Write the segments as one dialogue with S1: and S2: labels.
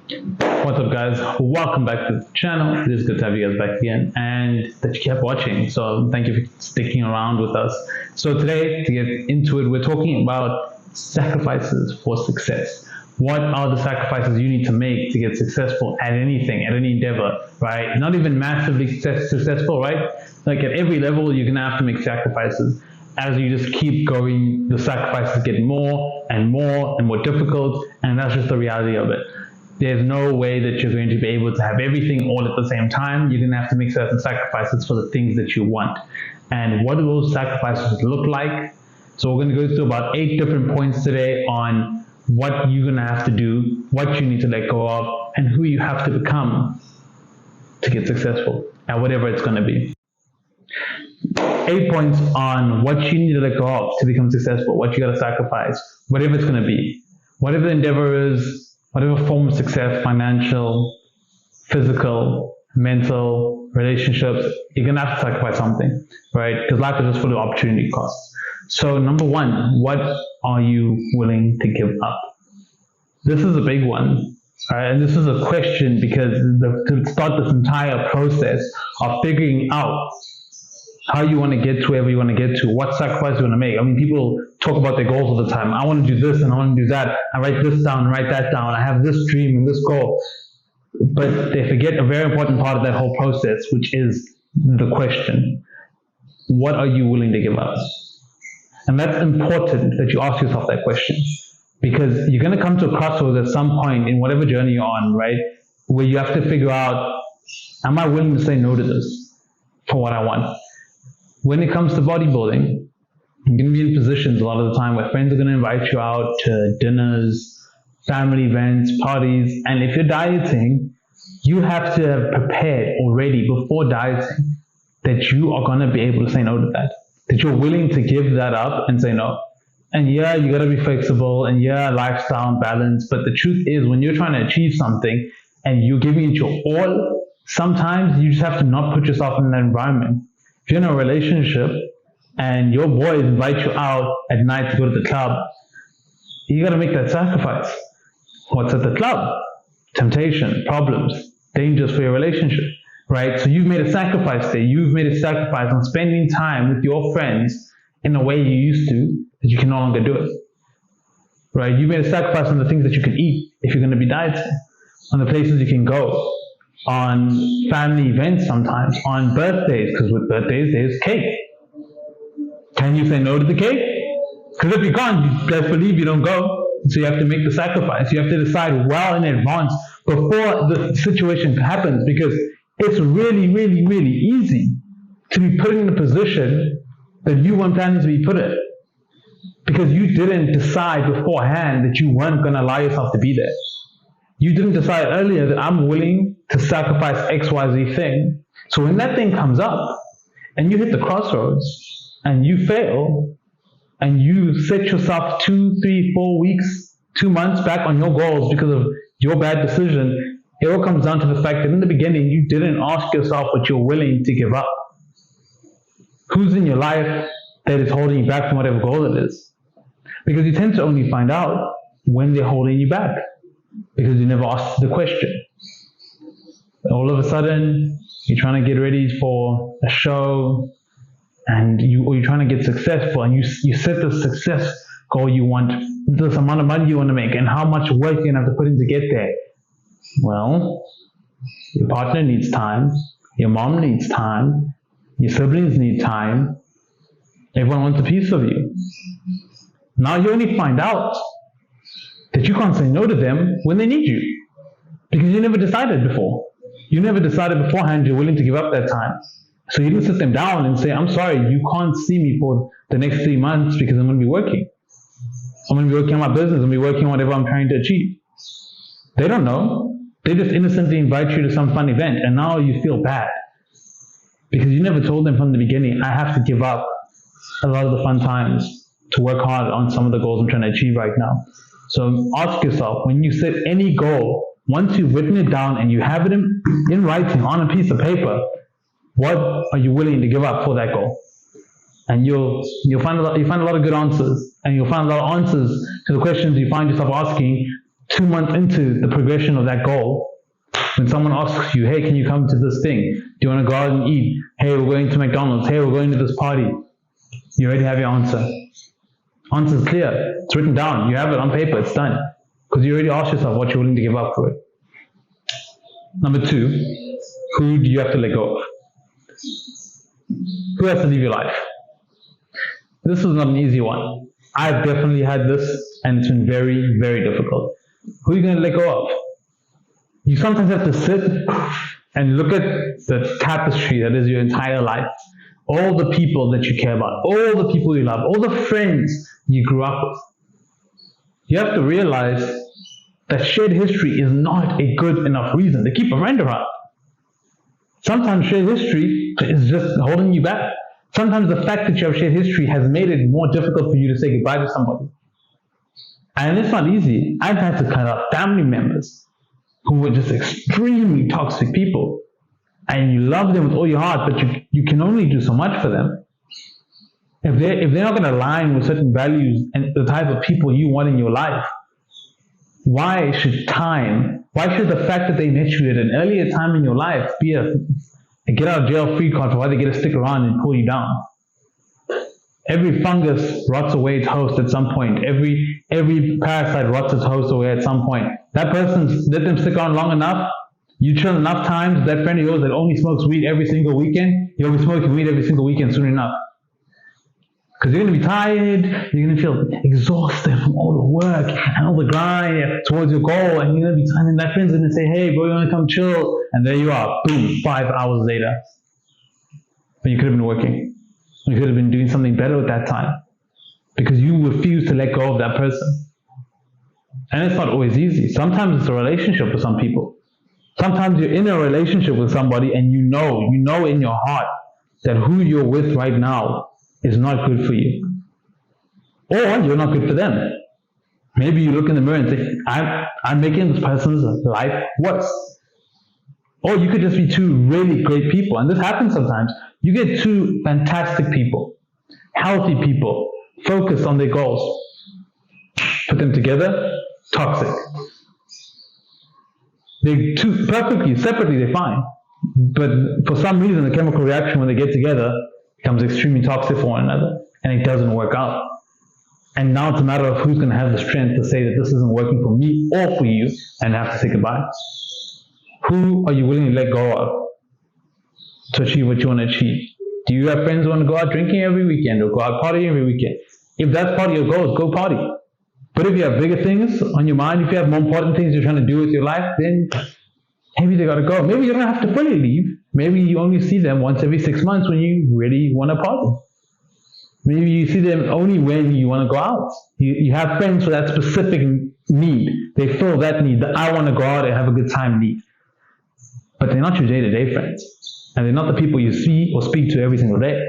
S1: What's up, guys? Welcome back to the channel. It is good to have you guys back again and that you kept watching. So thank you for sticking around with us. So today, to get into it, we're talking about sacrifices for success. What are the sacrifices you need to make to get successful at anything, at any endeavor, right? Not even massively successful, right? Like at every level, you're gonna have to make sacrifices. As you just keep going, the sacrifices get more and more and more difficult, and that's just the reality of it. There's no way that you're going to be able to have everything all at the same time. You're going to have to make certain sacrifices for the things that you want. And what do those sacrifices look like? So we're going to go through about 8 different points today on what you're going to have to do, what you need to let go of, and who you have to become to get successful at whatever it's going to be. 8 points on what you need to let go of to become successful, what you got to sacrifice, whatever it's going to be, whatever the endeavor is, whatever form of success, financial, physical, mental, relationships, you're going to have to sacrifice something, right? Because life is just full of opportunity costs. So number one, what are you willing to give up? This is a big one, right? And this is a question because to start this entire process of figuring out how you want to get to wherever you want to get to, what sacrifice you want to make. I mean, people talk about their goals all the time. I want to do this and I want to do that. I write this down, write that down. I have this dream and this goal. But they forget a very important part of that whole process, which is the question. What are you willing to give up? And that's important that you ask yourself that question. Because you're going to come to a crossroads at some point in whatever journey you're on, right? Where you have to figure out, am I willing to say no to this for what I want? When it comes to bodybuilding, you're going to be in positions a lot of the time where friends are going to invite you out to dinners, family events, parties, and if you're dieting, you have to have prepared already before dieting that you are going to be able to say no to that you're willing to give that up and say no. And yeah, you got to be flexible, and yeah, lifestyle and balance, but the truth is when you're trying to achieve something and you're giving it your all, sometimes you just have to not put yourself in that environment. If you're in a relationship and your boys invite you out at night to go to the club, you got to make that sacrifice. What's at the club? Temptation, problems, dangers for your relationship, right? So you've made a sacrifice there. You've made a sacrifice on spending time with your friends in a way you used to that you can no longer do it, right? You made a sacrifice on the things that you can eat if you're going to be dieting, on the places you can go, on family events sometimes, on birthdays, because with birthdays there's cake. Can you say no to the cake? Because if you can't, you best believe you don't go. So you have to make the sacrifice. You have to decide well in advance before the situation happens, because it's really, really, really easy to be put in a position that you weren't planning to be put in, because you didn't decide beforehand that you weren't going to allow yourself to be there. You didn't decide earlier that I'm willing to sacrifice XYZ thing. So when that thing comes up and you hit the crossroads and you fail and you set yourself 2, 3, 4 weeks, 2 months back on your goals because of your bad decision, it all comes down to the fact that in the beginning you didn't ask yourself what you're willing to give up. Who's in your life that is holding you back from whatever goal it is? Because you tend to only find out when they're holding you back, because you never asked the question. All of a sudden, you're trying to get ready for a show, and you're trying to get successful, and you set the success goal you want, this amount of money you want to make, and how much work you're going to have to put in to get there. Well, your partner needs time, your mom needs time, your siblings need time, everyone wants a piece of you. Now you only find out that you can't say no to them when they need you, because you never decided before. You never decided beforehand you're willing to give up that time. So you didn't sit them down and say, I'm sorry, you can't see me for the next 3 months because I'm going to be working. I'm going to be working on my business. I'm going to be working on whatever I'm trying to achieve. They don't know. They just innocently invite you to some fun event, and now you feel bad because you never told them from the beginning, I have to give up a lot of the fun times to work hard on some of the goals I'm trying to achieve right now. So ask yourself, when you set any goal, once you've written it down and you have it in writing on a piece of paper, what are you willing to give up for that goal? And you'll find a lot of good answers, and you'll find a lot of answers to the questions you find yourself asking 2 months into the progression of that goal, when someone asks you, hey, can you come to this thing? Do you want to go out and eat? Hey, we're going to McDonald's. Hey, we're going to this party. You already have your answer. Answer is clear. It's written down. You have it on paper. It's done. Because you already asked yourself what you're willing to give up for it. Number 2, who do you have to let go of? Who has to leave your life? This was not an easy one. I've definitely had this, and it's been very, very difficult. Who are you going to let go of? You sometimes have to sit and look at the tapestry that is your entire life. All the people that you care about, all the people you love, all the friends you grew up with. You have to realize that shared history is not a good enough reason to keep a friend around. Sometimes shared history is just holding you back. Sometimes the fact that you have shared history has made it more difficult for you to say goodbye to somebody. And it's not easy. I've had to cut out family members who were just extremely toxic people. And you love them with all your heart, but you can only do so much for them. If they're not going to align with certain values and the type of people you want in your life, why should the fact that they met you at an earlier time in your life be a get out of jail free card for why they get to stick around and pull you down? Every fungus rots away its host at some point. Every parasite rots its host away at some point. That person, let them stick around long enough. You chill enough times, that friend of yours that only smokes weed every single weekend, you'll be smoking weed every single weekend soon enough. Because you're going to be tired, you're going to feel exhausted from all the work and all the grind towards your goal, and you're going to be tired, and that friend's going to say, hey, bro, you want to come chill? And there you are, boom, 5 hours later. But you could have been working. You could have been doing something better at that time. Because you refuse to let go of that person. And it's not always easy. Sometimes it's a relationship with some people. Sometimes you're in a relationship with somebody and you know in your heart that who you're with right now is not good for you. Or you're not good for them. Maybe you look in the mirror and say, I'm making this person's life worse. Or you could just be two really great people. And this happens sometimes. You get two fantastic people, healthy people, focused on their goals. Put them together, toxic. They two perfectly, separately, they're fine. But for some reason, the chemical reaction when they get together becomes extremely toxic for one another, and it doesn't work out. And now it's a matter of who's going to have the strength to say that this isn't working for me or for you, and have to say goodbye. Who are you willing to let go of to achieve what you want to achieve? Do you have friends who want to go out drinking every weekend or go out partying every weekend? If that's part of your goals, go party. But if you have bigger things on your mind, if you have more important things you're trying to do with your life, then maybe they got to go. Maybe you don't have to fully leave. Maybe you only see them once every 6 months when you really want to party. Maybe you see them only when you want to go out. You have friends for that specific need. They fill that need, the I want to go out and have a good time need. But they're not your day-to-day friends. And they're not the people you see or speak to every single day.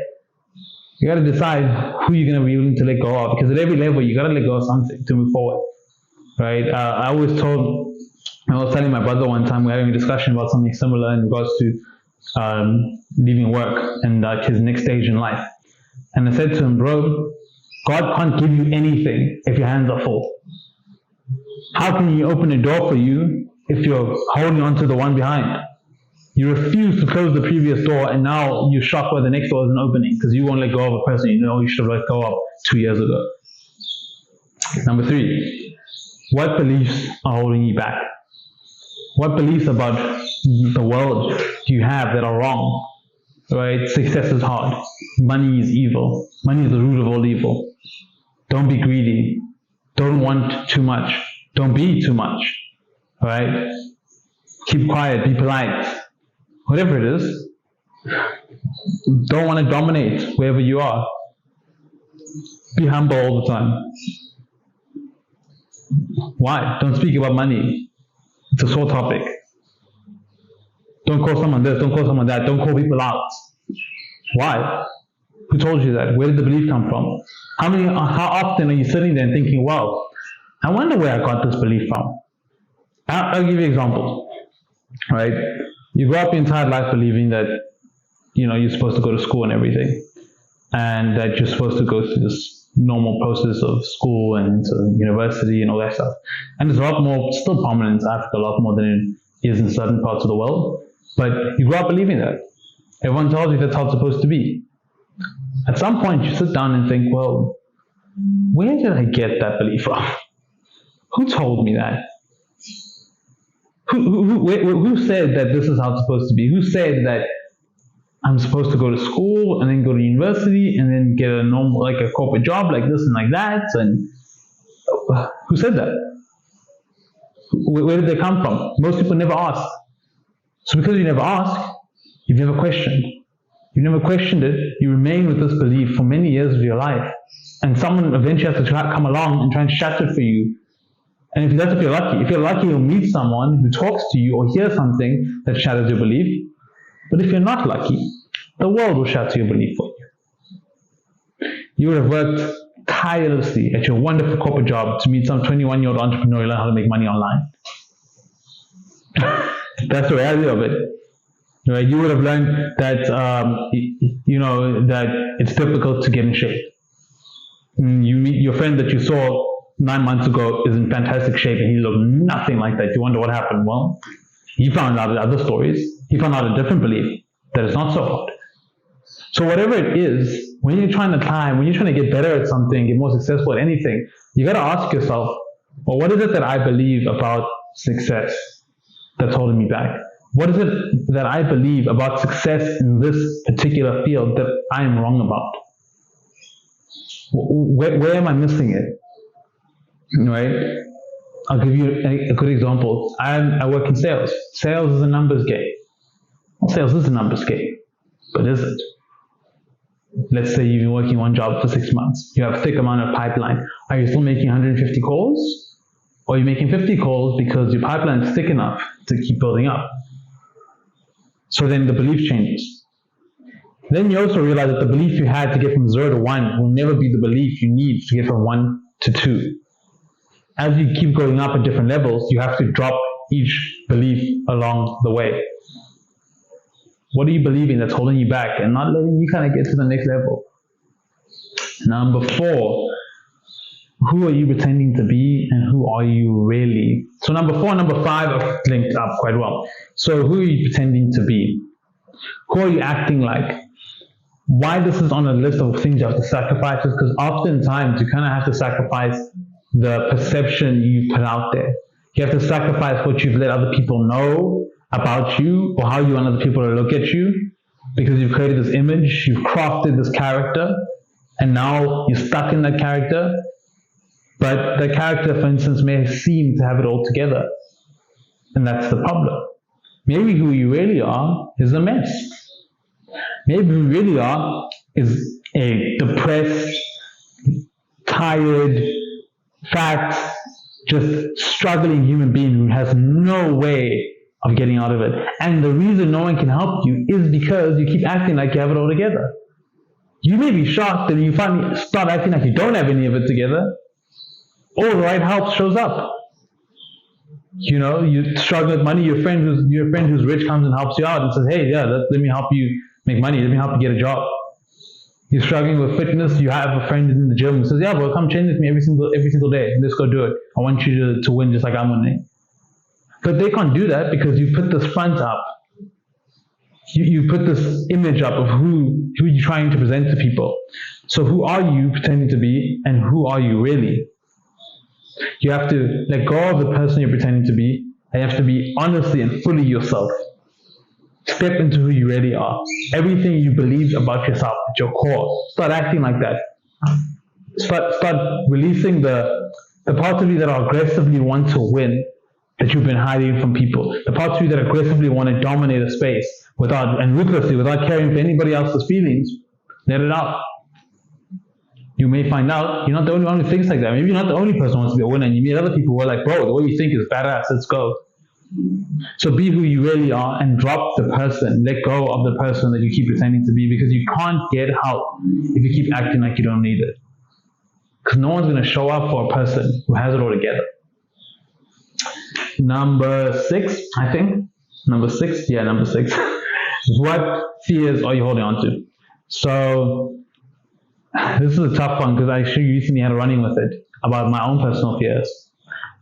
S1: You got to decide who you're going to be willing to let go of, because at every level you got to let go of something to move forward, right? I was telling my brother one time, we were having a discussion about something similar in regards to leaving work and his next stage in life. And I said to him, bro, God can't give you anything if your hands are full. How can He open a door for you if you're holding on to the one behind? You refuse to close the previous door, and now you're shocked why the next door isn't opening because you won't let go of a person you should have let go of 2 years ago. Number 3, what beliefs are holding you back? What beliefs about the world do you have that are wrong? Right? Success is hard. Money is evil. Money is the root of all evil. Don't be greedy. Don't want too much. Don't be too much. Right? Keep quiet. Be polite. Whatever it is, don't want to dominate wherever you are. Be humble all the time. Why? Don't speak about money. It's a sore topic. Don't call someone this, don't call someone that, don't call people out. Why? Who told you that? Where did the belief come from? How often are you sitting there and thinking, well, I wonder where I got this belief from? I'll give you examples. Right? You grow up your entire life believing that, you're supposed to go to school and everything. And that you're supposed to go through this normal process of school and university and all that stuff. And it's a lot more, still prominent in Africa, a lot more than it is in certain parts of the world. But you grow up believing that. Everyone tells you that's how it's supposed to be. At some point, you sit down and think, well, where did I get that belief from? Who told me that? Who said that this is how it's supposed to be? Who said that I'm supposed to go to school and then go to university and then get a normal, like a corporate job like this and like that? And who said that? Where did they come from? Most people never ask. So because you never ask, you've never questioned. You've never questioned it. You remain with this belief for many years of your life. And someone eventually has to come along and try and shatter it for you. And that's if you're lucky. If you're lucky, you'll meet someone who talks to you or hear something that shatters your belief. But if you're not lucky, the world will shatter your belief for you. You would have worked tirelessly at your wonderful corporate job to meet some 21-year-old entrepreneur who learn how to make money online. That's the reality of it. Right? You would have learned that, that it's difficult to get in shape. You meet your friend that you saw 9 months ago is in fantastic shape and he looked nothing like that. You wonder what happened. Well, he found out other stories. He found out a different belief that it's not so hard. So whatever it is, when you're trying to climb, when you're trying to get better at something, get more successful at anything, you got to ask yourself, well, what is it that I believe about success that's holding me back? What is it that I believe about success in this particular field that I am wrong about? Where am I missing it? Right? I'll give you a good example. I work in sales. Sales is a numbers game. Well, sales is a numbers game, but is it? Let's say you've been working one job for 6 months. You have a thick amount of pipeline. Are you still making 150 calls? Or are you making 50 calls because your pipeline is thick enough to keep building up? So then the belief changes. Then you also realize that the belief you had to get from 0 to 1 will never be the belief you need to get from 1 to 2. As you keep going up at different levels, you have to drop each belief along the way. What are you believing that's holding you back and not letting you kind of get to the next level? Number 4, who are you pretending to be and who are you really? So number 4 and number 5 are linked up quite well. So who are you pretending to be? Who are you acting like? Why this is on a list of things you have to sacrifice is because oftentimes you kind of have to sacrifice the perception you put out there. You have to sacrifice what you've let other people know about you or how you want other people to look at you because you've created this image, you've crafted this character, and now you're stuck in that character. But the character, for instance, may seem to have it all together. And that's the problem. Maybe who you really are is a mess. Maybe who you really are is a depressed, tired, fat, just struggling human being who has no way of getting out of it. And the reason no one can help you is because you keep acting like you have it all together. You may be shocked that you finally start acting like you don't have any of it together. All the right help shows up. You struggle with money, your friend who's rich comes and helps you out and says, hey, yeah, let me help you make money, let me help you get a job. You're struggling with fitness, you have a friend in the gym who says, yeah, well, come train with me every single day. Let's go do it. I want you to win just like I'm winning. But they can't do that because you put this front up. You put this image up of who you're trying to present to people. So who are you pretending to be and who are you really? You have to let go of the person you're pretending to be, and you have to be honestly and fully yourself. Step into who you really are. Everything you believe about yourself at your core, start acting like that. Start releasing the parts of you that are aggressively want to win, that you've been hiding from people. The parts of you that aggressively want to dominate a space and ruthlessly, without caring for anybody else's feelings, let it out. You may find out you're not the only one who thinks like that. Maybe you're not the only person who wants to be a winner, and you meet other people who are like, bro, the way you think is badass, let's go. So be who you really are and drop the person. Let go of the person that you keep pretending to be, because you can't get help if you keep acting like you don't need it. Because no one's going to show up for a person who has it all together. Number 6, I think. Number 6. Yeah, number 6. What fears are you holding on to? So this is a tough one because I actually recently had a running with it about my own personal fears.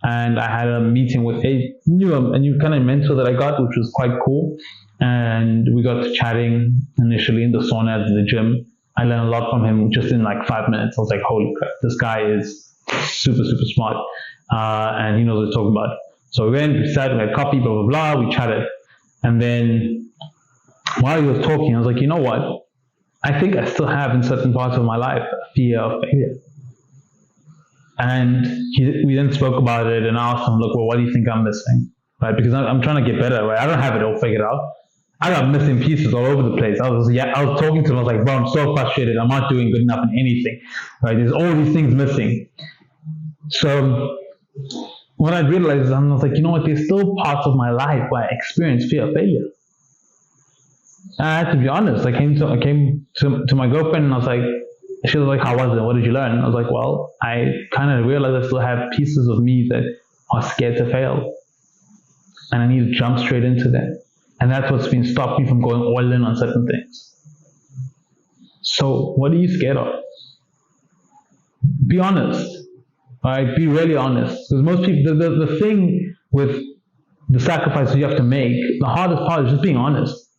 S1: And I had a meeting with a new kind of mentor that I got, which was quite cool. And we got to chatting initially in the sauna at the gym. I learned a lot from him just in like 5 minutes. I was like, holy crap, this guy is super, super smart. And he knows what he's talking about. So we went, we sat, we had coffee, blah, blah, blah. We chatted. And then while he was talking, I was like, you know what? I think I still have in certain parts of my life a fear of failure. And we then spoke about it, and I asked him, look, well, what do you think I'm missing? Right? Because I'm trying to get better, right? I don't have it all figured out. I got missing pieces all over the place. I was talking to him, I was like, bro, I'm so frustrated. I'm not doing good enough in anything, right? There's all these things missing. So what I realized, I was like, you know what? There's still parts of my life where I experience fear of failure. And I had to be honest. I came to my girlfriend, and I was like, she was like, how was it? What did you learn? I was like, well, I kind of realized I still have pieces of me that are scared to fail. And I need to jump straight into them. And that's what's been stopping me from going all in on certain things. So what are you scared of? Be honest. All right? Be really honest. Because most people, the thing with the sacrifices you have to make, the hardest part is just being honest.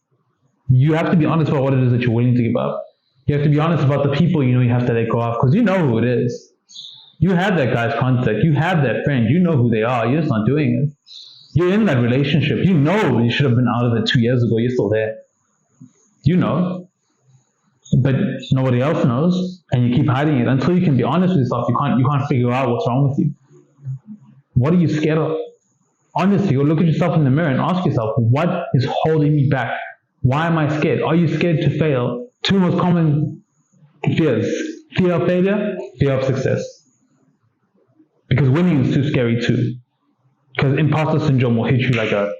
S1: You have to be honest about what it is that you're willing to give up. You have to be honest about the people you have to let go of, because you know who it is. You have that guy's contact. You have that friend. You know who they are. You're just not doing it. You're in that relationship. You know you should have been out of it 2 years ago. You're still there. You know. But nobody else knows, and you keep hiding it. Until you can be honest with yourself, you can't figure out what's wrong with you. What are you scared of? Honestly, go look at yourself in the mirror and ask yourself, what is holding me back? Why am I scared? Are you scared to fail? 2 most common fears: fear of failure, fear of success. Because winning is too scary too. Because imposter syndrome will hit you like a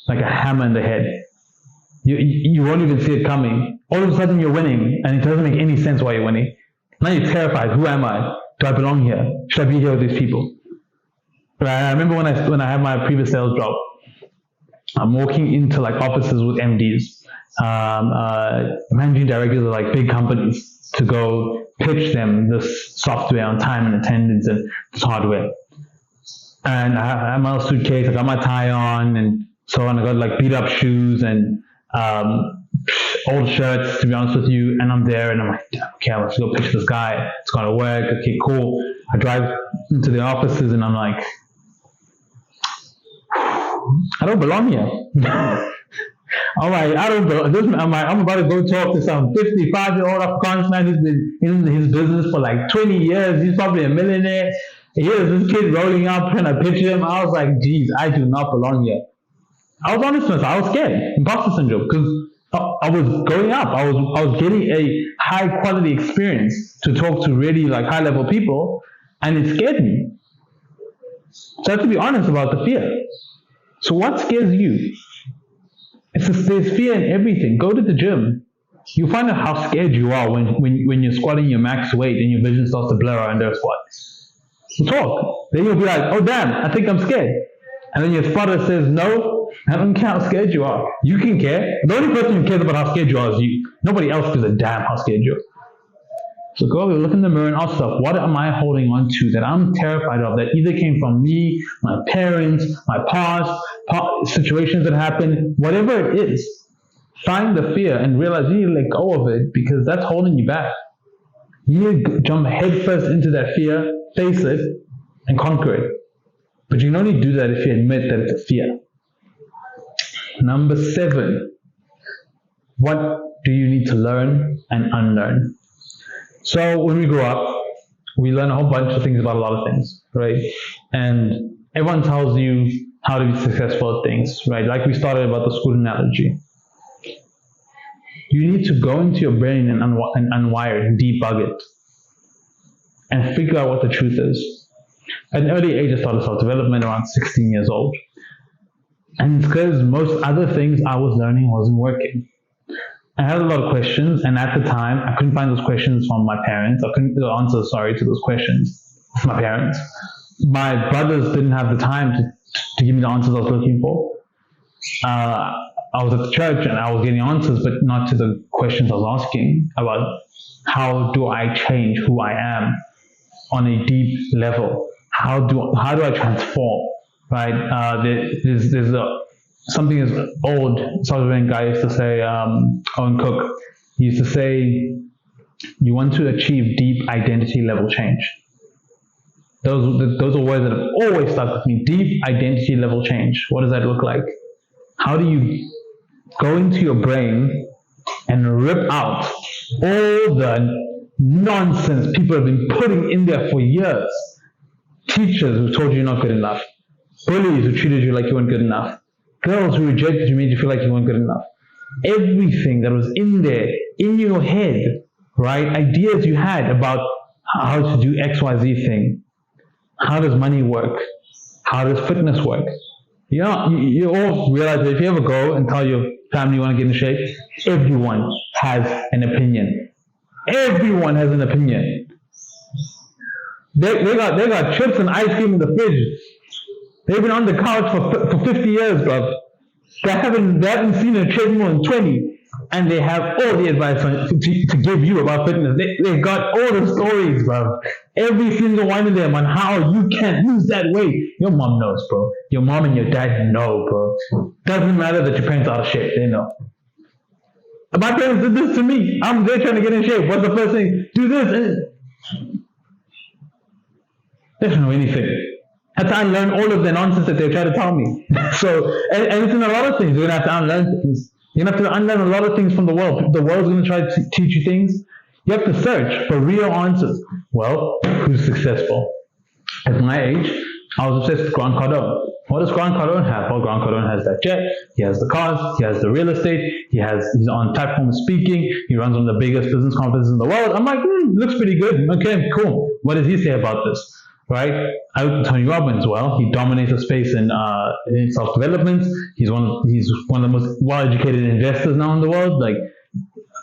S1: hammer in the head. You won't even see it coming. All of a sudden you're winning, and it doesn't make any sense why you're winning. Now you're terrified. Who am I? Do I belong here? Should I be here with these people? But I remember when I had my previous sales job, I'm walking into like offices with MDs. Managing directors of like big companies to go pitch them this software on time and attendance and this hardware. And I had my suitcase, I got my tie on, and so on. I got like beat up shoes and old shirts, to be honest with you. And I'm there, and I'm like, okay, let's go pitch this guy. It's gonna work. Okay, cool. I drive into the offices, and I'm like, I don't belong here. I'm like, I'm about to go talk to some 55-year-old Afrikaans man who's been in his business for like 20 years. He's probably a millionaire. Here's this kid rolling up trying to pitch him. I was like, geez, I do not belong here. I was honest with myself. I was scared. Imposter syndrome. Because I was going up. I was getting a high quality experience to talk to really like high level people, and it scared me. So I have to be honest about the fear. So what scares you? There's fear in everything. Go to the gym. You'll find out how scared you are when you're squatting your max weight and your vision starts to blur under a squat. So talk. Then you'll be like, oh damn, I think I'm scared. And then your spotter says, no, I don't care how scared you are. You can care. The only person who cares about how scared you are is you. Nobody else gives a damn how scared you are. So go look in the mirror and ask yourself, what am I holding on to that I'm terrified of, that either came from me, my parents, my past situations that happened, whatever it is. Find the fear and realize you need to let go of it, because that's holding you back. You need to jump headfirst into that fear, face it, and conquer it. But you can only do that if you admit that it's a fear. Number 7, what do you need to learn and unlearn? So when we grow up, we learn a whole bunch of things about a lot of things, right? And everyone tells you how to be successful at things, right? Like we started about the school analogy. You need to go into your brain and unwire it and debug it and figure out what the truth is. At an early age, I started self-development around 16 years old. And it's because most other things I was learning wasn't working. I had a lot of questions, and at the time, I couldn't find those questions from my parents. I couldn't answer, to those questions from my parents. My brothers didn't have the time to give me the answers I was looking for. I was at the church and I was getting answers, but not to the questions I was asking about how do I change who I am on a deep level? How do I transform? Right? There's something as old. South African guy used to say, Owen Cook. He used to say, you want to achieve deep identity level change. Those are words that have always stuck with me. Deep identity level change. What does that look like? How do you go into your brain and rip out all the nonsense people have been putting in there for years? Teachers who told you you're not good enough. Bullies who treated you like you weren't good enough. Girls who rejected you, made you feel like you weren't good enough. Everything that was in there, in your head, right? Ideas you had about how to do XYZ thing. How does money work? How does fitness work? You all realize that if you ever go and tell your family you want to get in shape, everyone has an opinion. Everyone has an opinion. They got chips and ice cream in the fridge. They've been on the couch for 50 years, bro. They haven't seen a treadmill in 20, and they have all the advice to give you about fitness. They got all the stories, bro. Every single one of them on how you can lose that weight. Your mom knows, bro. Your mom and your dad know, bro. Doesn't matter that your parents are out of shape. They know. My parents did this to me. I'm there trying to get in shape. What's the first thing? Do this. They don't know anything. I had to unlearn all of the nonsense that they try to tell me. So, and it's in a lot of things. You're going to have to unlearn things. You're going to have to unlearn a lot of things from the world. The world's going to try to teach you things. You have to search for real answers. Well, who's successful? At my age, I was obsessed with Grant Cardone. What does Grant Cardone have? Well, Grant Cardone has that jet. He has the cars. He has the real estate. He's on platform speaking. He runs one of the biggest business conferences in the world. I'm like, looks pretty good. Okay, cool. What does he say about this? Right? I looked at Tony Robbins. Well, he dominates the space in self-development. He's one of the most well-educated investors now in the world. Like,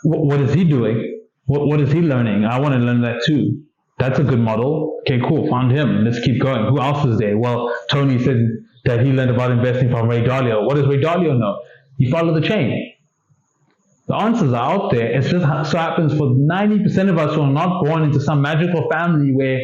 S1: what is he doing? What is he learning? I want to learn that too. That's a good model. Okay, cool. Found him. Let's keep going. Who else is there? Well, Tony said that he learned about investing from Ray Dalio. What does Ray Dalio know? You follow the chain. The answers are out there. It's just so happens for 90% of us who are not born into some magical family where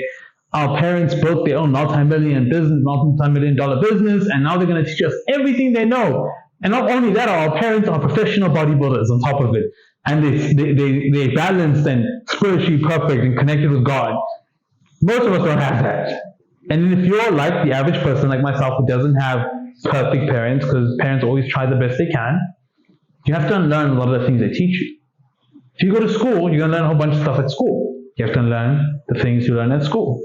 S1: our parents built their own multi-million dollar business, and now they're going to teach us everything they know. And not only that, our parents are professional bodybuilders on top of it. And they balanced and spiritually perfect and connected with God. Most of us don't have that. And if you're like the average person like myself who doesn't have perfect parents, because parents always try the best they can, you have to unlearn a lot of the things they teach you. If you go to school, you're going to learn a whole bunch of stuff at school. You have to learn the things you learn at school.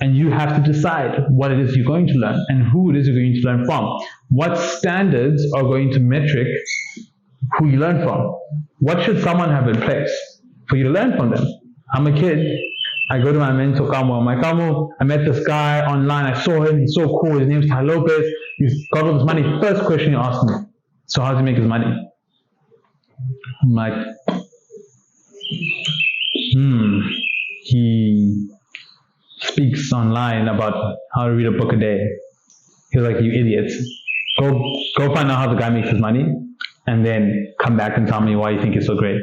S1: And you have to decide what it is you're going to learn and who it is you're going to learn from. What standards are going to metric who you learn from? What should someone have in place for you to learn from them? I'm a kid. I go to my mentor, Kamo. I'm like, Kamo, I met this guy online. I saw him. He's so cool. His name's Ty Lopez. He's got all this money. First question you ask me, so how does he make his money? I'm like, he speaks online about how to read a book a day. He's like, you idiots. Go find out how the guy makes his money and then come back and tell me why you think it's so great.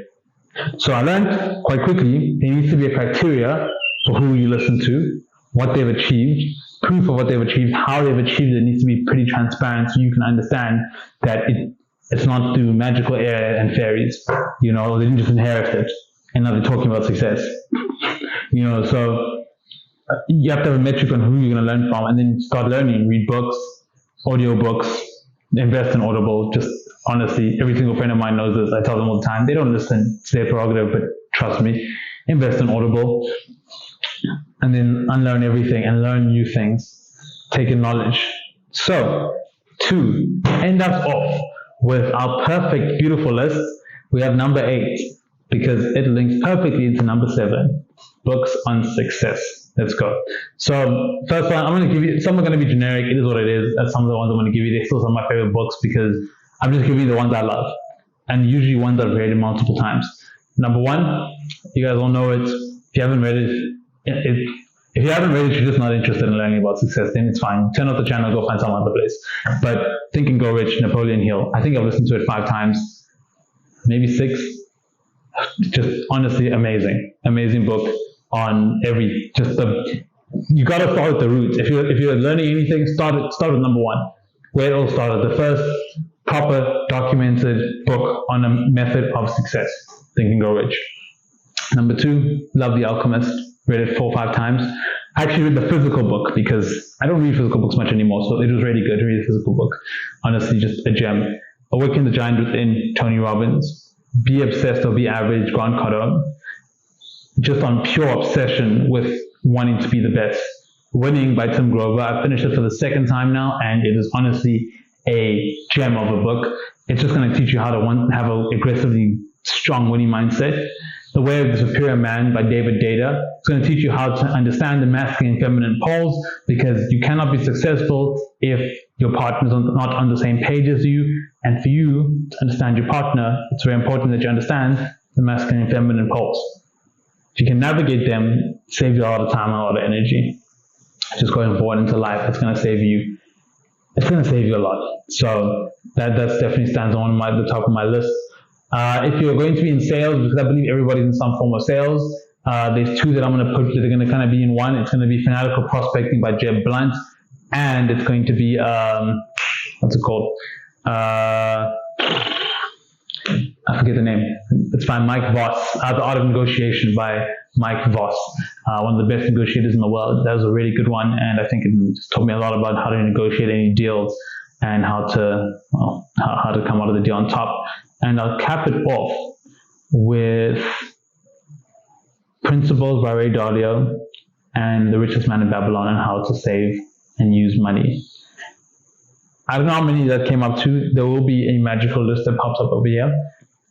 S1: So I learned quite quickly there needs to be a criteria for who you listen to, what they've achieved, proof of what they've achieved, how they've achieved it. It needs to be pretty transparent so you can understand that it's not through magical air and fairies. They didn't just inherit it and now they're talking about success. So you have to have a metric on who you're going to learn from and then start learning. Read books, audio books, invest in Audible. Just honestly, every single friend of mine knows this. I tell them all the time. They don't listen. It's their prerogative, but trust me, invest in Audible and then unlearn everything and learn new things. Take in knowledge. So, to end us off with our perfect, beautiful list, we have number 8 because it links perfectly into number 7, books on success. Let's go. So first one, I'm going to give you, some are going to be generic. It is what it is. That's some of the ones I'm going to give you. They're still some of my favorite books because I'm just giving you the ones I love and usually ones I've read multiple times. Number 1, you guys all know it. If you haven't read it, you're just not interested in learning about success, then it's fine. Turn off the channel, go find some other place. But Think and Grow Rich, Napoleon Hill. I think I've listened to it 5 times, maybe 6. Just honestly amazing book on you gotta start with the roots. If you're learning anything, start with number 1, where it all started. The first proper documented book on a method of success, Think and Grow Rich. Number 2, love The Alchemist. Read it 4 or 5 times. I actually read the physical book because I don't read physical books much anymore, so it was really good to read a physical book. Honestly, just a gem. Awaken the Giant Within, Tony Robbins. Be Obsessed or Be Average, Grant Cardone. Just on pure obsession with wanting to be the best. Winning by Tim Grover. I finished it for the 2nd time now, and it is honestly a gem of a book. It's just going to teach you how to have an aggressively strong winning mindset. The Way of the Superior Man by David Data. It's going to teach you how to understand the masculine and feminine poles, because you cannot be successful if your partner is not on the same page as you. And for you to understand your partner, it's very important that you understand the masculine and feminine poles. If you can navigate them, save you a lot of time and a lot of energy. Just going forward into life, it's going to save you a lot. So that definitely stands on the top of my list. If you're going to be in sales, because I believe everybody's in some form of sales, there's 2 that I'm going to put that are going to kind of be in one. It's going to be Fanatical Prospecting by Jeb Blunt, and it's going to be, what's it called? I forget the name. It's by Mike Voss. The Art of Negotiation by Mike Voss, one of the best negotiators in the world. That was a really good one, and I think it just taught me a lot about how to negotiate any deals and how to come out of the deal on top. And I'll cap it off with Principles by Ray Dalio and The Richest Man in Babylon and How to Save and Use Money. I don't know how many that came up to. There will be a magical list that pops up over here.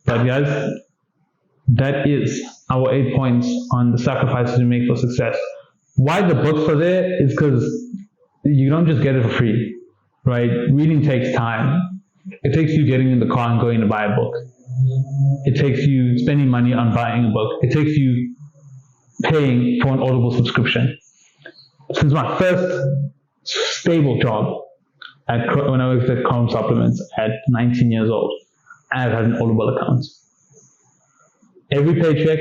S1: But guys, that is our 8 points on the sacrifices you make for success. Why the books are there is because you don't just get it for free, right? Reading takes time. It takes you getting in the car and going to buy a book. It takes you spending money on buying a book. It takes you paying for an Audible subscription. Since my first stable job when I worked at Chrome Supplements at 19 years old, I've had an Audible account. Every paycheck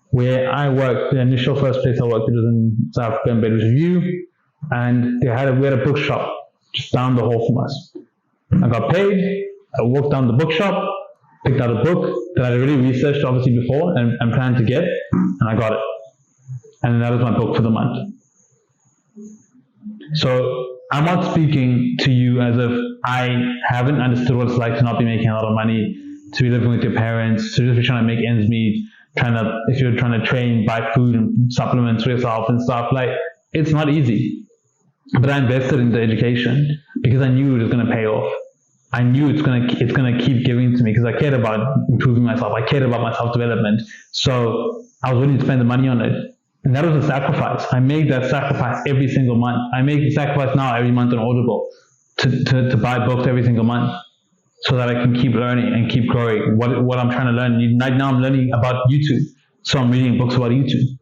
S1: where I worked, the initial first place I worked, it was in South Africa in Bedford Review, and we had a bookshop just down the hall from us. I got paid, I walked down the bookshop, picked out a book that I'd already researched obviously before and planned to get, and I got it. And that was my book for the month. So I'm not speaking to you as if I haven't understood what it's like to not be making a lot of money, to be living with your parents, to just be trying to make ends meet, if you're trying to train, buy food and supplements for yourself and stuff, like, it's not easy. But I invested in the education because I knew it was going to pay off. I knew it's going to keep giving to me because I cared about improving myself. I cared about my self-development. So I was willing to spend the money on it. And that was a sacrifice. I made that sacrifice every single month. I make the sacrifice now every month on Audible to buy books every single month so that I can keep learning and keep growing. What I'm trying to learn. Right now I'm learning about YouTube. So I'm reading books about YouTube.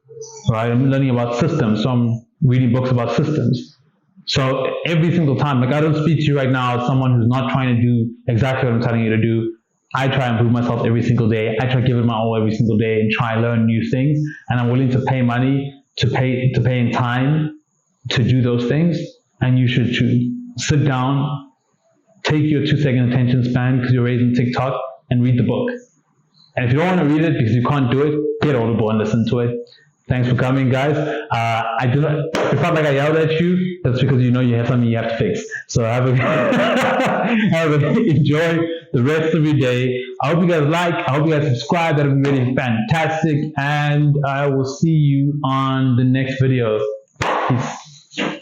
S1: Right? I'm learning about systems. So I'm reading books about systems. So every single time, like, I don't speak to you right now as someone who's not trying to do exactly what I'm telling you to do. I try and improve myself every single day. I try to give it my all every single day and try and learn new things. And I'm willing to pay money, to pay in time to do those things. And you should too. Sit down, take your 2-second attention span because you're raising TikTok, and read the book. And if you don't want to read it because you can't do it, get Audible and listen to it. Thanks for coming, guys. It's not like I yelled at you. That's because you know you have something you have to fix. So enjoy the rest of your day. I hope you guys I hope you guys subscribe. That would be really fantastic. And I will see you on the next video. Peace.